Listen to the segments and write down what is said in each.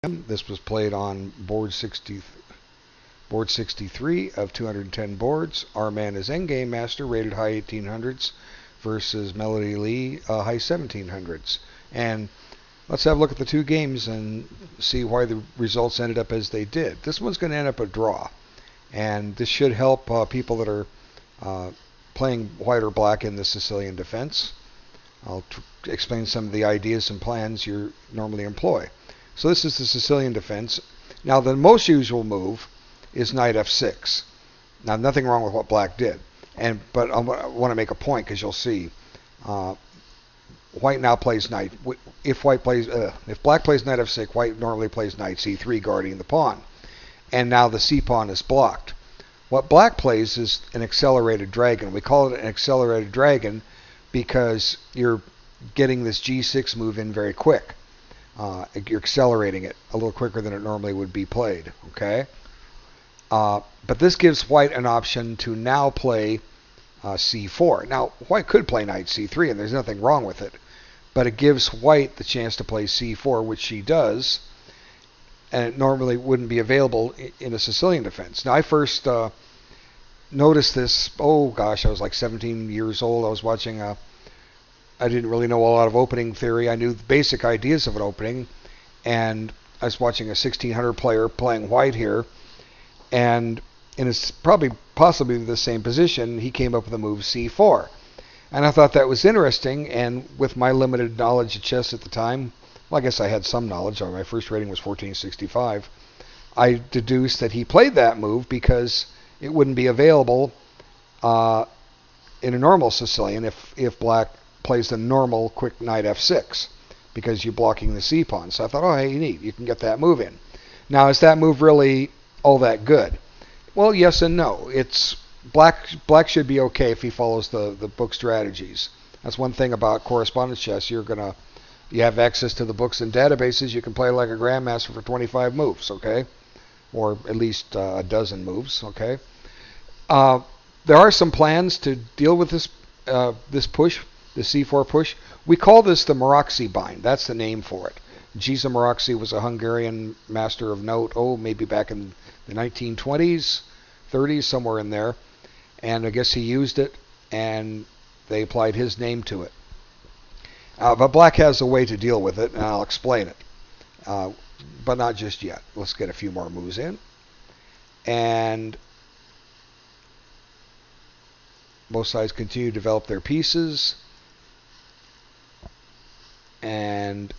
This was played on board 63 of 210 boards. Our man is Endgame Master, rated high 1800s, versus Melody Lee, high 1700s. And let's have a look at the two games and see why the results ended up as they did. This one's going to end up a draw, and this should help people that are playing white or black in the Sicilian defense. I'll explain some of the ideas and plans you normally employ. So this is the Sicilian defense. Now the most usual move is knight f6. Now nothing wrong with what black did, but I want to make a point because you'll see. White now plays knight. If black plays knight f6, white normally plays knight c3, guarding the pawn. And now the c pawn is blocked. What black plays is an accelerated dragon. We call it an accelerated dragon because you're getting this g6 move in very quick. You're accelerating it a little quicker than it normally would be played. Okay. But this gives white an option to now play c4. Now, white could play knight c3, and there's nothing wrong with it. But it gives white the chance to play c4, which she does, and it normally wouldn't be available in a Sicilian defense. Now, I first noticed this, oh gosh, I was like 17 years old. I was watching I didn't really know a lot of opening theory. I knew the basic ideas of an opening, and I was watching a 1600 player playing white here, and in possibly the same position, he came up with the move c4. And I thought that was interesting, and with my limited knowledge of chess at the time, well, I guess I had some knowledge. My first rating was 1465. I deduced that he played that move because it wouldn't be available in a normal Sicilian if black plays the normal quick knight f6, because you're blocking the c pawn. So I thought, oh, hey, neat, you can get that move in. Now, is that move really all that good? Well, yes and no. It's black should be okay if he follows the book strategies. That's one thing about correspondence chess. You have access to the books and databases. You can play like a grandmaster for 25 moves, okay, or at least a dozen moves, okay. There are some plans to deal with this push, the c4 push. We call this the Maroczy bind. That's the name for it. Géza Maroczy was a Hungarian master of note, maybe back in the 1920s, 30s, somewhere in there. And I guess he used it, and they applied his name to it. But black has a way to deal with it, and I'll explain it. But not just yet. Let's get a few more moves in. And both sides continue to develop their pieces. And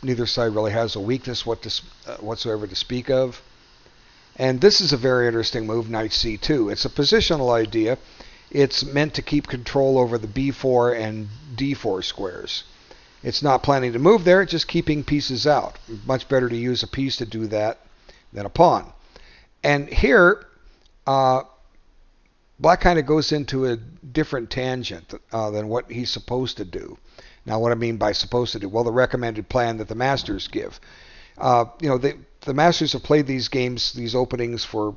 neither side really has a weakness whatsoever to speak of. And this is a very interesting move, knight c2. It's a positional idea. It's meant to keep control over the b4 and d4 squares. It's not planning to move there, it's just keeping pieces out. Much better to use a piece to do that than a pawn. And here, black kind of goes into a different tangent than what he's supposed to do. Now, what I mean by supposed to do, well, the recommended plan that the masters give. The masters have played these games, these openings, for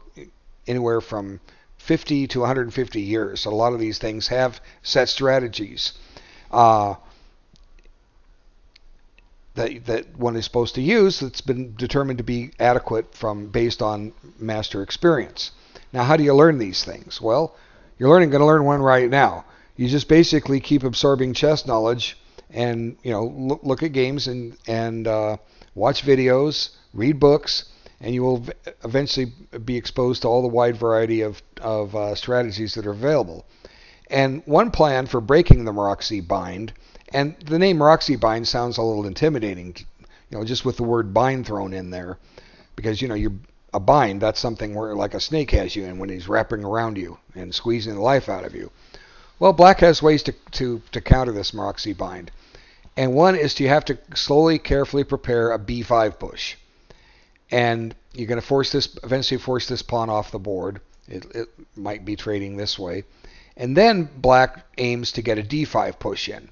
anywhere from 50 to 150 years. So a lot of these things have set strategies that one is supposed to use that's been determined to be adequate based on master experience. Now, how do you learn these things? Well, you're going to learn one right now. You just basically keep absorbing chess knowledge, and look at games and watch videos, read books, and you will eventually be exposed to all the wide variety of strategies that are available. And one plan for breaking the Maroczy bind, and the name Maroczy bind sounds a little intimidating, just with the word bind thrown in there, because you're a bind, that's something where like a snake has you in when he's wrapping around you and squeezing the life out of you. Well, black has ways to counter this Maroczy bind. And one is you have to slowly, carefully prepare a b5 push. And you're going to eventually force this pawn off the board. It might be trading this way. And then black aims to get a d5 push in.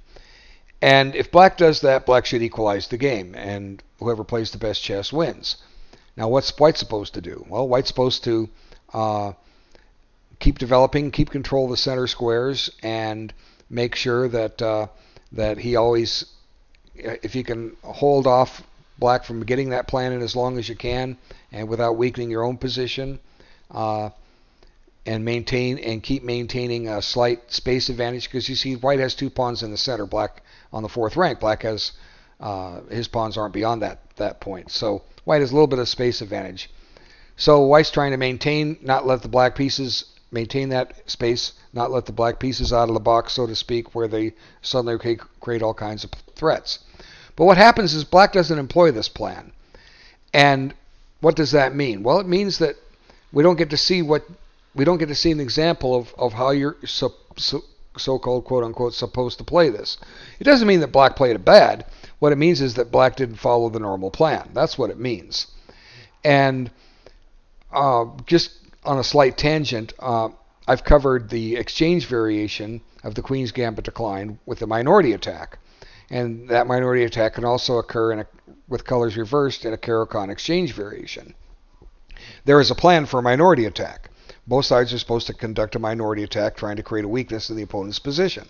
And if black does that, black should equalize the game. And whoever plays the best chess wins. Now, what's white supposed to do? Well, white's supposed to keep developing, keep control of the center squares, and make sure that he always, if he can hold off black from getting that plan in as long as you can, and without weakening your own position, and keep maintaining a slight space advantage, because you see white has 2 pawns in the center, black on the 4th rank. Black has his pawns aren't beyond that point, so white has a little bit of space advantage. So white's trying to maintain, not let the black pieces maintain that space, not let the black pieces out of the box, so to speak, where they suddenly create all kinds of threats. But what happens is black doesn't employ this plan. And what does that mean? Well, it means that we don't get to see an example of how you're so-called, quote-unquote, supposed to play this. It doesn't mean that black played it bad. What it means is that black didn't follow the normal plan. That's what it means. And just on a slight tangent, I've covered the exchange variation of the Queen's Gambit decline with the minority attack. And that minority attack can also occur with colors reversed in a Caro-Kann exchange variation. There is a plan for a minority attack. Both sides are supposed to conduct a minority attack trying to create a weakness in the opponent's position.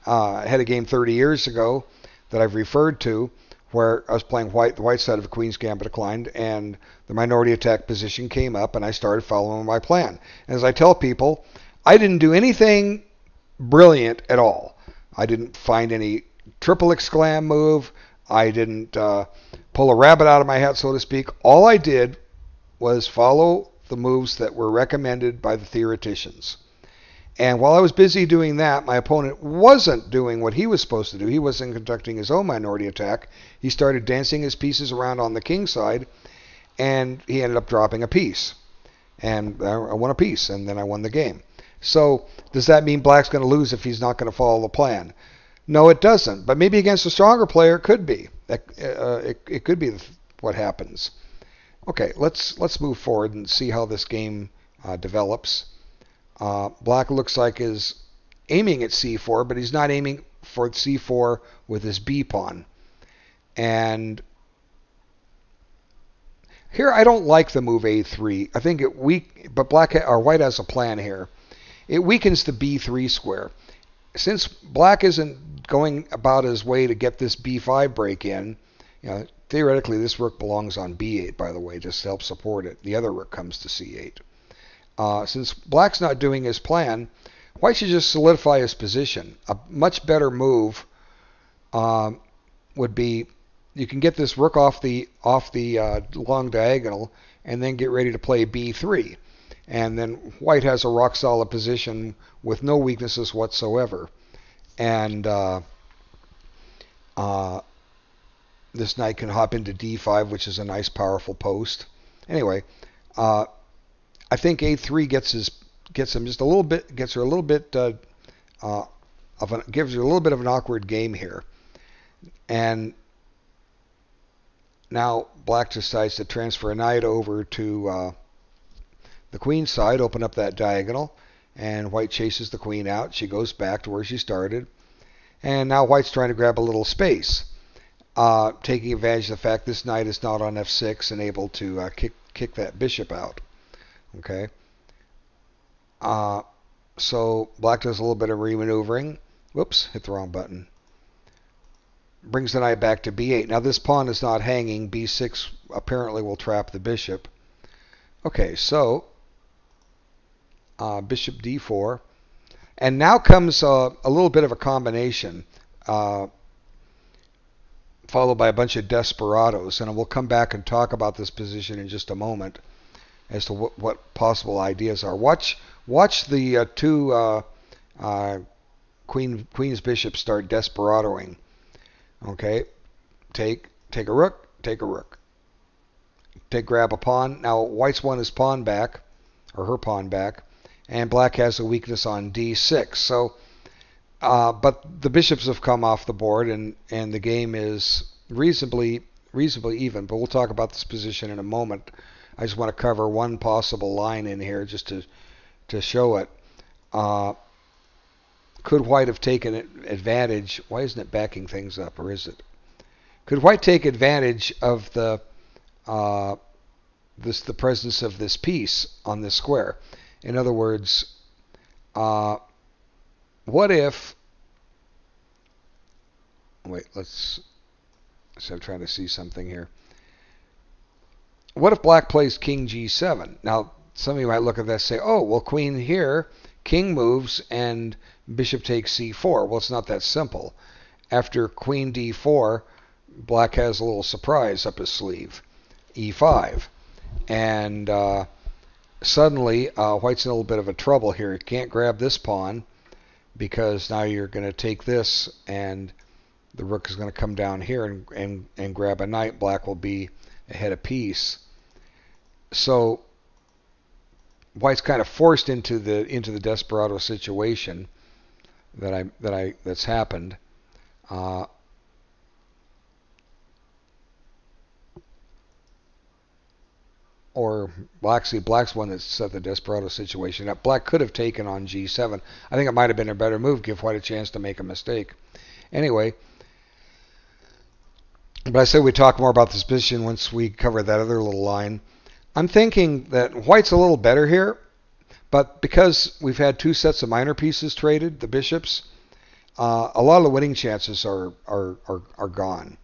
I had a game 30 years ago that I've referred to where I was playing the white side of the Queen's Gambit declined, and the minority attack position came up, and I started following my plan. And as I tell people, I didn't do anything brilliant at all. I didn't find any triple exclam move. I didn't pull a rabbit out of my hat, so to speak. All I did was follow the moves that were recommended by the theoreticians. And while I was busy doing that, my opponent wasn't doing what he was supposed to do. He wasn't conducting his own minority attack. He started dancing his pieces around on the king side, and he ended up dropping a piece. And I won a piece, and then I won the game. So does that mean black's going to lose if he's not going to follow the plan? No, it doesn't. But maybe against a stronger player, it could be. It could be what happens. Okay, let's move forward and see how this game develops. Black looks like is aiming at c4, but he's not aiming for c4 with his b pawn. And here I don't like the move a3. I think but white has a plan here. It weakens the b3 square. Since black isn't going about his way to get this b5 break in, theoretically this rook belongs on b8, by the way, just to help support it. The other rook comes to c8. Since black's not doing his plan, white should just solidify his position. A much better move would be, you can get this rook off the long diagonal and then get ready to play b3. And then white has a rock solid position with no weaknesses whatsoever. And this knight can hop into d5, which is a nice powerful post. Anyway, I think a3 gives her a little bit of an awkward game here. And now black decides to transfer a knight over to the queen's side, open up that diagonal, and white chases the queen out. She goes back to where she started. And now white's trying to grab a little space, taking advantage of the fact this knight is not on f6 and able to kick that bishop out. Okay. So black does a little bit of remaneuvering. Whoops, hit the wrong button. Brings the knight back to b8. Now this pawn is not hanging. b6 apparently will trap the bishop. Okay, so bishop d4. And now comes a little bit of a combination, followed by a bunch of desperados. And we'll come back and talk about this position in just a moment as to what possible ideas are. Watch the two queen's bishops start desperadoing. Okay, take a rook, take a rook. Grab a pawn. Now white's won his pawn back, or her pawn back, and black has a weakness on d6. So, but the bishops have come off the board, and the game is reasonably even. But we'll talk about this position in a moment. I just want to cover one possible line in here just to show it. Could white have taken advantage? Why isn't it backing things up, or is it? Could white take advantage of the presence of this piece on this square? In other words, what if? Wait, I'm trying to see something here. what if black plays king g7? Now, some of you might look at that and say, oh, well, queen here, king moves, and bishop takes c4. Well, it's not that simple. After queen d4, black has a little surprise up his sleeve, e5. And suddenly, white's in a little bit of a trouble here. He can't grab this pawn because now you're going to take this, and the rook is going to come down here and grab a knight. Black will be ahead of piece. So white's kind of forced into the desperado situation that's happened. Or black's one that set the desperado situation up. Black could have taken on g7. I think it might have been a better move, give white a chance to make a mistake. Anyway, but I said we'd talk more about this position once we cover that other little line. I'm thinking that white's a little better here, but because we've had two sets of minor pieces traded, the bishops, a lot of the winning chances are gone.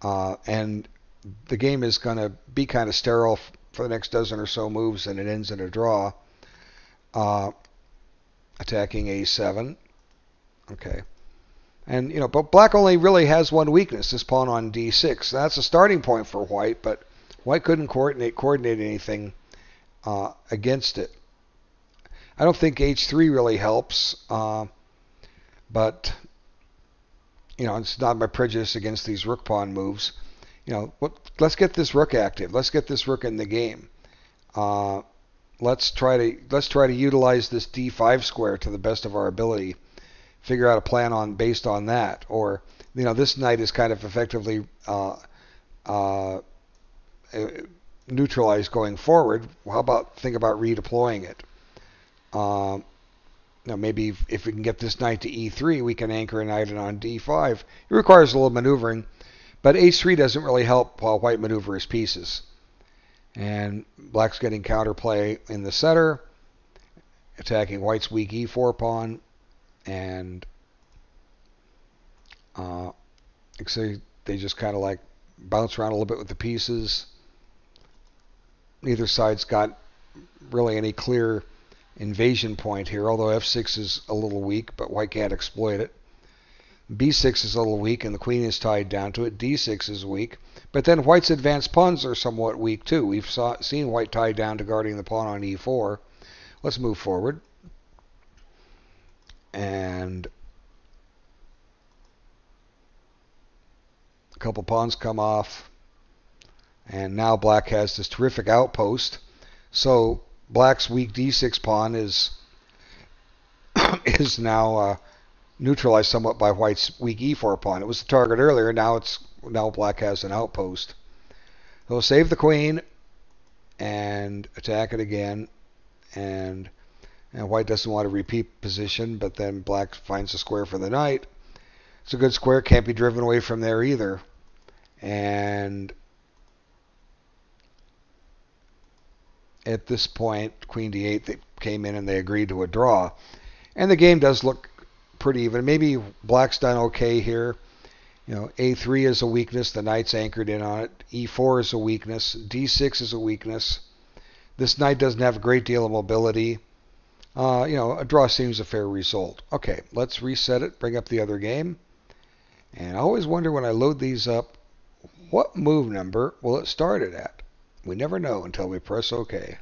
And the game is going to be kind of sterile for the next dozen or so moves, and it ends in a draw. Attacking a7. Okay. And, but black only really has one weakness, this pawn on d6. That's a starting point for white, but white couldn't coordinate anything against it. I don't think h3 really helps, but, it's not my prejudice against these rook pawn moves. Let's get this rook active. Let's get this rook in the game. Let's try to utilize this d5 square to the best of our ability. Figure out a plan based on that. Or this knight is kind of effectively neutralized going forward. How about think about redeploying it? Maybe if we can get this knight to e3, we can anchor a knight on d5. It requires a little maneuvering. But h3 doesn't really help while white maneuver his pieces. And black's getting counterplay in the center, attacking white's weak e4 pawn. And they just kind of like bounce around a little bit with the pieces. Neither side's got really any clear invasion point here, although f6 is a little weak, but white can't exploit it. b6 is a little weak, and the queen is tied down to it. d6 is weak. But then white's advanced pawns are somewhat weak, too. We've seen white tied down to guarding the pawn on e4. Let's move forward. And a couple pawns come off. And now black has this terrific outpost. So black's weak d6 pawn is now neutralized somewhat by white's weak e4 pawn. It was the target earlier. Now black has an outpost. He'll save the queen and attack it again. And white doesn't want to repeat position, but then black finds a square for the knight. It's a good square. Can't be driven away from there either. And at this point, queen d8, they came in and they agreed to a draw. And the game does look pretty even. Maybe black's done okay here. A3 is a weakness. The knight's anchored in on it. E4 is a weakness. D6 is a weakness. This knight doesn't have a great deal of mobility. A draw seems a fair result. Okay, let's reset it, bring up the other game. And I always wonder when I load these up, what move number will it start it at? We never know until we press OK.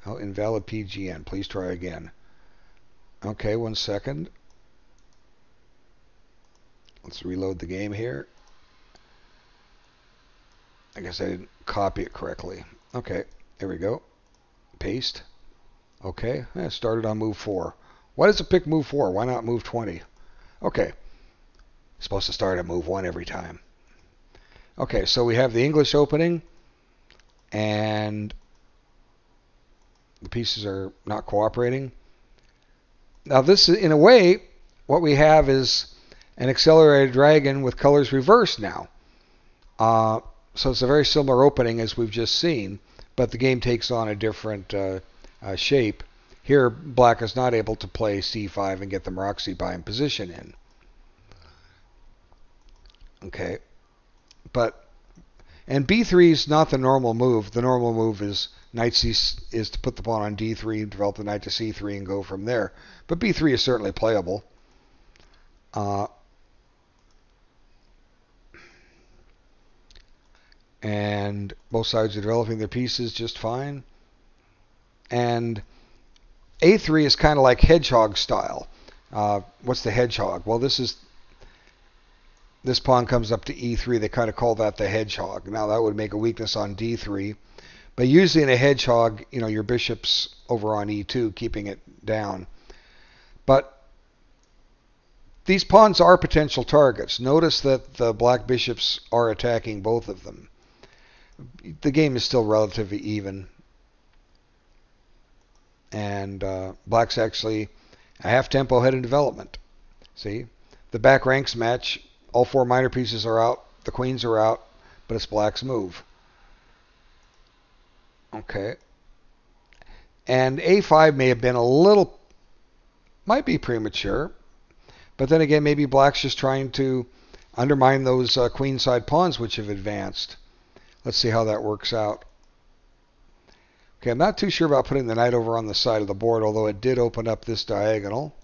Oh, invalid PGN. Please try again. Okay, 1 second. Let's reload the game here. I guess I didn't copy it correctly. Okay, here we go. Paste. Okay, it started on move 4. Why does it pick move 4? Why not move 20? Okay. It's supposed to start at move 1 every time. Okay, so we have the English opening, and the pieces are not cooperating. Now this, in a way, what we have is an accelerated dragon with colors reversed now. So it's a very similar opening as we've just seen, but the game takes on a different shape. Here, black is not able to play c5 and get the Maroczy bind position in. Okay, but And b3 is not the normal move. The normal move is knight c is to put the pawn on d3, develop the knight to c3, and go from there. But b3 is certainly playable. And both sides are developing their pieces just fine. And a3 is kind of like hedgehog style. What's the hedgehog? Well, this pawn comes up to e3. They kind of call that the hedgehog. Now that would make a weakness on d3. But usually in a hedgehog, your bishop's over on e2, keeping it down. But these pawns are potential targets. Notice that the black bishops are attacking both of them. The game is still relatively even. And black's actually a half tempo ahead in development. See? The back ranks match. All 4 minor pieces are out. The queens are out. But it's black's move. Okay. And a5 may have been might be premature. But then again, maybe black's just trying to undermine those queenside pawns which have advanced. Let's see how that works out. Okay, I'm not too sure about putting the knight over on the side of the board, although it did open up this diagonal.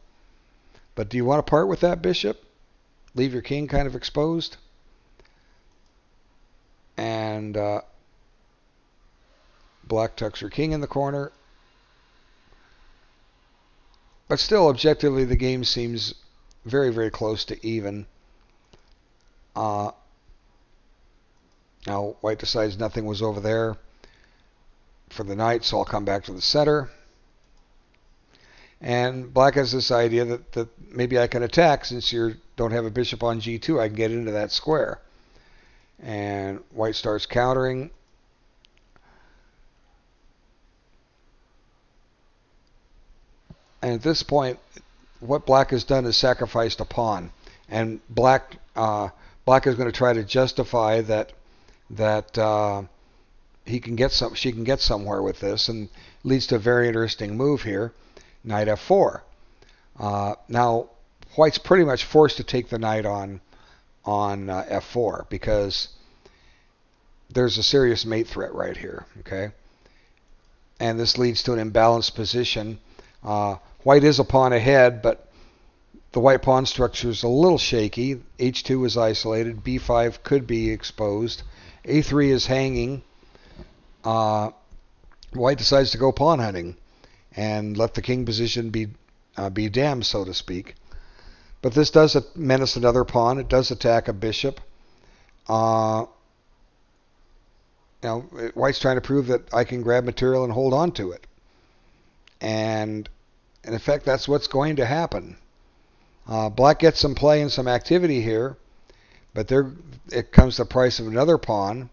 But do you want to part with that bishop? Leave your king kind of exposed? And black tucks her king in the corner. But still, objectively, the game seems very, very close to even. Now, white decides nothing was over there for the knight, so I'll come back to the center. And black has this idea that maybe I can attack since you don't have a bishop on g2. I can get into that square. And white starts countering. And at this point, what black has done is sacrificed a pawn. And black is going to try to justify that she can get somewhere with this, and leads to a very interesting move here. Knight f4. Now, white's pretty much forced to take the knight on f4 because there's a serious mate threat right here. Okay, and this leads to an imbalanced position. White is a pawn ahead, but the white pawn structure is a little shaky. h2 is isolated. b5 could be exposed. a3 is hanging. White decides to go pawn hunting and let the king position be damned, so to speak. But this does menace another pawn. It does attack a bishop. White's trying to prove that I can grab material and hold on to it. And in effect, that's what's going to happen. Black gets some play and some activity here, but there it comes the price of another pawn.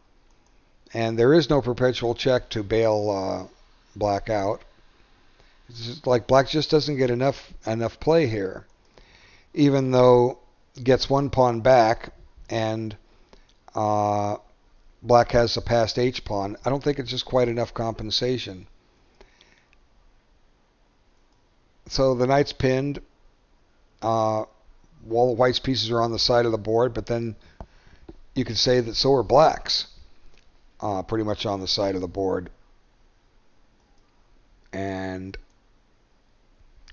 And there is no perpetual check to bail black out. It's just like black just doesn't get enough play here. Even though it gets one pawn back and black has a passed h pawn, I don't think it's just quite enough compensation. So the knight's pinned. While the white's pieces are on the side of the board, but then you could say that so are black's. Pretty much on the side of the board. And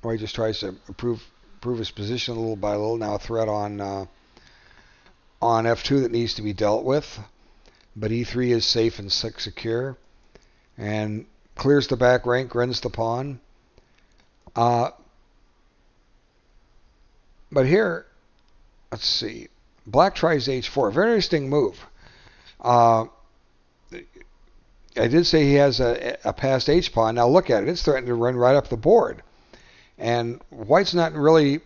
white just tries to improve his position little by little. Now a threat on f2 that needs to be dealt with. But e3 is safe and secure. And clears the back rank, rends the pawn. But here, let's see. Black tries h4. Very interesting move. I did say he has a passed h pawn. Now look at it. It's threatening to run right up the board. And white's not really...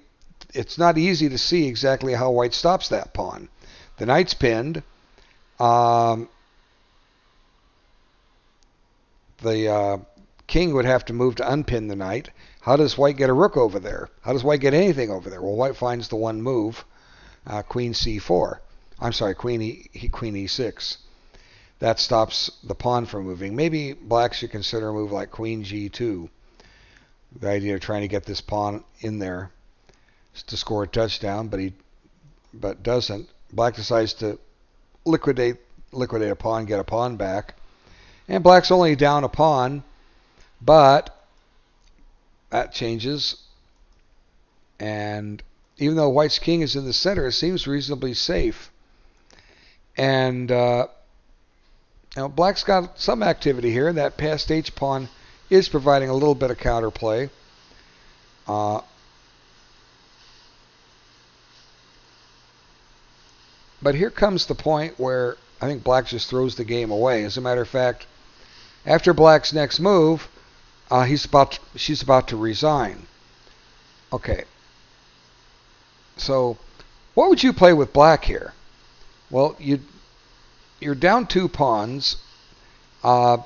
It's not easy to see exactly how white stops that pawn. The knight's pinned. The king would have to move to unpin the knight. How does white get a rook over there? How does white get anything over there? Well, white finds the one move, queen c4. I'm sorry, queen e6. That stops the pawn from moving. Maybe black should consider a move like queen g2. The idea of trying to get this pawn in there to score a touchdown, but doesn't. Black decides to liquidate liquidate a pawn, get a pawn back. And black's only down a pawn, but that changes. And even though white's king is in the center, it seems reasonably safe. And black's got some activity here. That passed h pawn is providing a little bit of counterplay. But here comes the point where I think black just throws the game away. As a matter of fact, after black's next move, she's about to resign. Okay. So, what would you play with black here? Well, you're down 2 pawns. The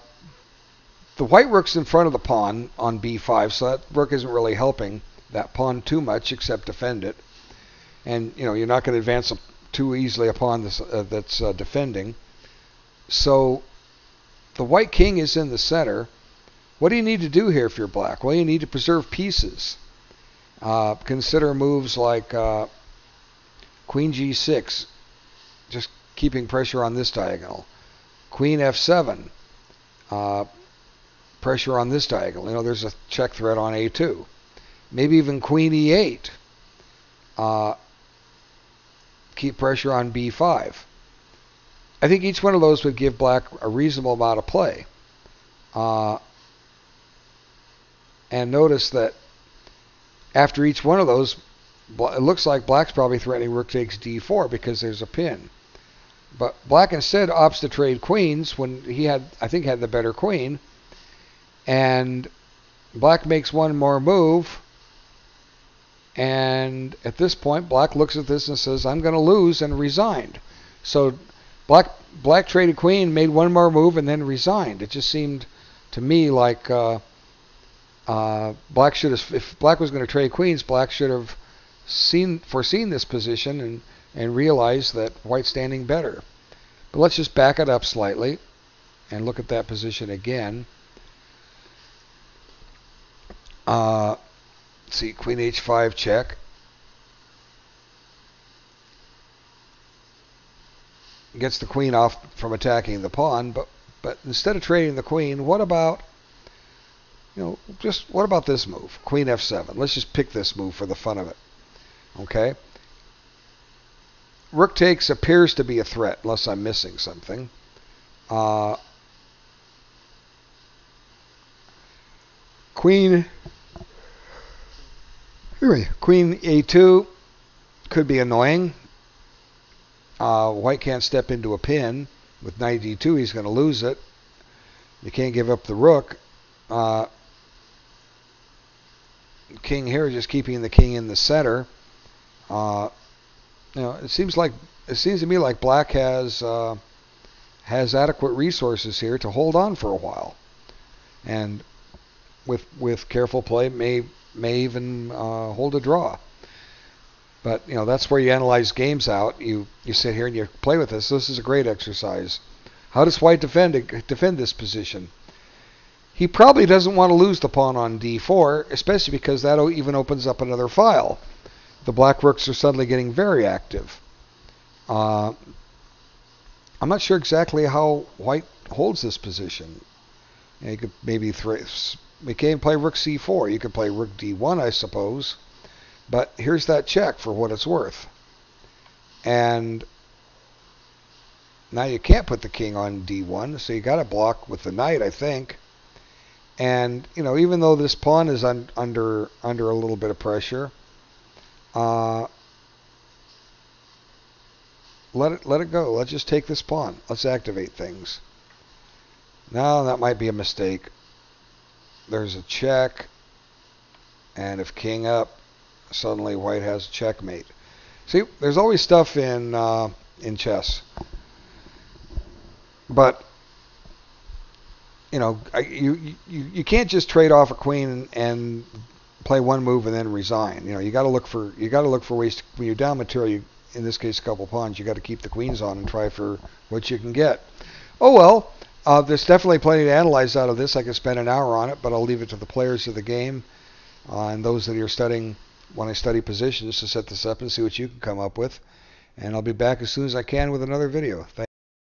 white rook's in front of the pawn on b5, so that rook isn't really helping that pawn too much, except defend it. And you're not going to advance too easily a pawn that's defending. So the white king is in the center. What do you need to do here if you're black? Well, you need to preserve pieces. Consider moves like queen g6, just keeping pressure on this diagonal. Queen f7, pressure on this diagonal. There's a check threat on a2. Maybe even queen e8. Keep pressure on b5. I think each one of those would give black a reasonable amount of play. And notice that after each one of those, it looks like black's probably threatening rook takes d4 because there's a pin. But black instead opts to trade queens when he had the better queen. And black makes one more move. And at this point, black looks at this and says, I'm going to lose, and resigned. So black traded queen, made one more move, and then resigned. It just seemed to me like black should have, if black was going to trade queens, black should have foreseen this position and realized that white's standing better. But let's just back it up slightly and look at that position again. See, queen h5 check. Gets the queen off from attacking the pawn, but instead of trading the queen, what about what about this move? Queen f7. Let's just pick this move for the fun of it. Okay? Rook takes appears to be a threat, unless I'm missing something. Queen a2 could be annoying. White can't step into a pin. With knight d2, he's going to lose it. You can't give up the rook. King here, just keeping the king in the center. It seems to me like black has adequate resources here to hold on for a while, and with careful play may even hold a draw. But that's where you analyze games out. You sit here and you play with this. This is a great exercise. How does white defend this position? He probably doesn't want to lose the pawn on d4, especially because that even opens up another file. The black rooks are suddenly getting very active. I'm not sure exactly how white holds this position. You could maybe we can't play rook c4. You could play rook d1, I suppose. But here's that check for what it's worth. And now you can't put the king on d1, so you got to block with the knight, I think. And even though this pawn is under a little bit of pressure, let it go. Let's just take this pawn. Let's activate things. Now that might be a mistake. There's a check, and if king up, suddenly white has checkmate. See, there's always stuff in chess, but you can't just trade off a queen and play one move and then resign. You got to look for ways to, when you're down material. In this case, a couple pawns. You got to keep the queens on and try for what you can get. Oh well, there's definitely plenty to analyze out of this. I could spend an hour on it, but I'll leave it to the players of the game and those that are studying. When I study positions, to set this up and see what you can come up with. And I'll be back as soon as I can with another video. Thanks.